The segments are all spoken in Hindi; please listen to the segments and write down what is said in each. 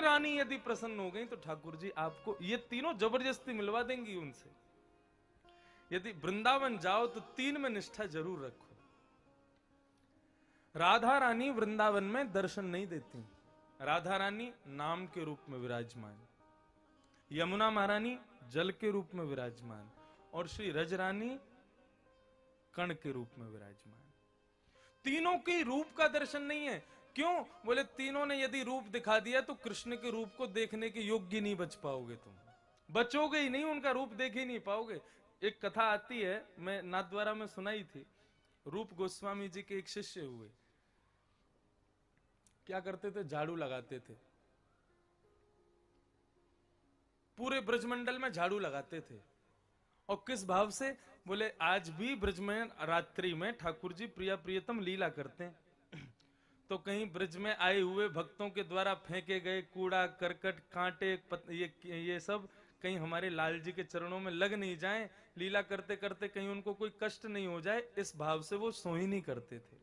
रानी यदि प्रसन्न हो गई तो ठाकुर जी आपको ये तीनों जबरदस्ती मिलवा देंगी उनसे। यदि वृंदावन जाओ तो 3 में निष्ठा जरूर रखो। राधा रानी वृंदावन में दर्शन नहीं देती। राधा रानी नाम के रूप में विराजमान, यमुना महारानी जल के रूप में विराजमान, और श्री रज रानी कण के रूप में विराजमान। तीनों के रूप का दर्शन नहीं है। क्यों? बोले तीनों ने यदि रूप दिखा दिया तो कृष्ण के रूप को देखने के योग्य नहीं बच पाओगे, तुम बचोगे ही नहीं, उनका रूप देख ही नहीं पाओगे। एक कथा आती है, मैं नाथद्वारा में सुनाई थी। रूप गोस्वामी जी के एक शिष्य हुए, क्या करते थे? झाड़ू लगाते थे, पूरे ब्रजमंडल में झाड़ू लगाते थे। और किस भाव से? बोले आज भी ब्रज में रात्रि में ठाकुर जी प्रिया प्रियतम लीला करते हैं। तो कहीं ब्रज में आए हुए भक्तों के द्वारा फेंके गए कूड़ा करकट कांटे ये सब कहीं हमारे लाल जी के चरणों में लग नहीं जाए, लीला करते करते कहीं उनको कोई कष्ट नहीं हो जाए, इस भाव से वो सो ही नहीं करते थे।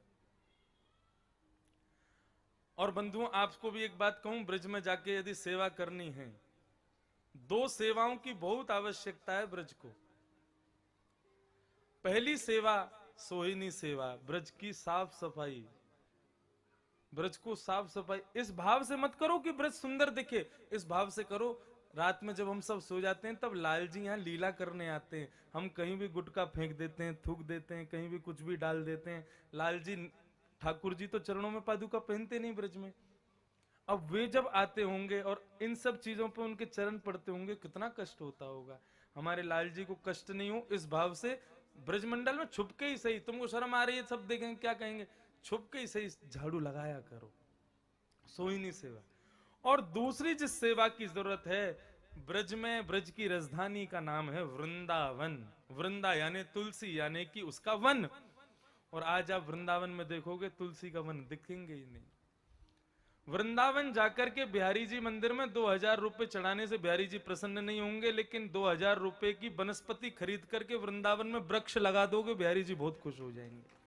और बंधुओं, आपको भी एक बात कहूं, ब्रज में जाके यदि सेवा करनी है, 2 सेवाओं की बहुत आवश्यकता है ब्रज को। पहली सेवा सोहिनी सेवा, ब्रज की साफ सफाई। ब्रज को साफ सफाई इस भाव से मत करो कि ब्रज सुंदर दिखे, इस भाव से करो रात में जब हम सब सो जाते हैं तब लाल जी यहाँ लीला करने आते हैं, हम कहीं भी गुटखा फेंक देते हैं, थूक देते हैं, कहीं भी कुछ भी डाल देते हैं। लाल जी, ठाकुर जी तो चरणों में पादुका पहनते नहीं ब्रज में। अब वे जब आते होंगे और इन सब चीजों पे उनके चरण पड़ते होंगे, कितना कष्ट होता होगा। हमारे लाल जी को कष्ट नहीं हो, इस भाव से ब्रजमंडल में छुप के ही सही, तुमको शर्म आ रही है, सब देखेंगे क्या कहेंगे, छुप के ही सही झाड़ू लगाया करो, सोहिनी सेवा। और दूसरी जिस सेवा की जरूरत है ब्रज में, ब्रज की राजधानी का नाम है वृंदावन। वृंदा यानी तुलसी, यानी कि उसका वन। और आज आप वृंदावन में देखोगे तुलसी का वन दिखेंगे ही नहीं। वृंदावन जाकर के बिहारी जी मंदिर में 2000 रुपए चढ़ाने से बिहारी जी प्रसन्न नहीं होंगे, लेकिन 2000 रुपए की वनस्पति खरीद करके वृंदावन में वृक्ष लगा दोगे, बिहारी जी बहुत खुश हो जाएंगे।